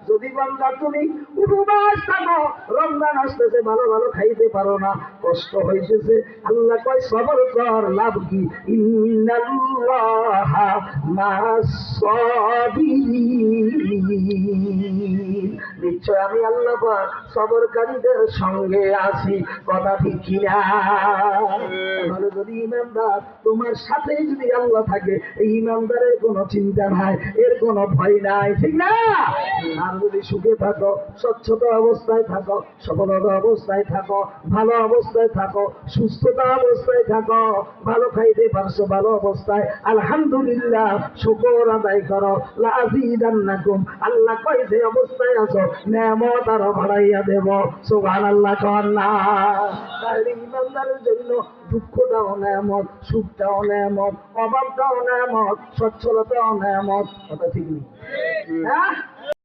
যদি বান্দা তুমি উপবাস থাকো, রমজান আসতেছে, ভালো ভালো খাইতে পারো না, কষ্ট হইতেছে, আল্লাহ কয় সবর কর, লাভ কি? ইন্নাল্লাহা মা'আস সাবিরিন, নিশ্চয় আমি আল্লাহ পাক সবরকারীদের সঙ্গে আছি। কথা ঠিক কিনা? তাহলে যদি ইমানদার তোমার সাথে যদি আল্লাহ থাকে, এই ইমানদারের কোনো চিন্তা নাই, এর কোনো ভয় নাই, ঠিক না? আর যদি সুখে থাকো, স্বচ্ছতা অবস্থায় থাকো, সফলতা অবস্থায় থাকো, ভালো অবস্থায় থাকো, সুস্থতা অবস্থায় থাকো, ভালো খাইতে পারছো, ভালো অবস্থায়, আলহামদুলিল্লাহ, শুকর আদায় করো, লাযীদান্নাকুম, আল্লাহ কয় যে অবস্থায় আছো নেয়ামত আরো বাড়াইয়া দেব। সুবহানাল্লাহ কন না? তাহলে ইমানদারের জন্য দুঃখটাও নেয়ামত, সুখটাও নেয়ামত, অভাবটাও নেয়ামত, সচ্ছলতাও নেয়ামত। কথা ঠিক নেই? হ্যাঁ,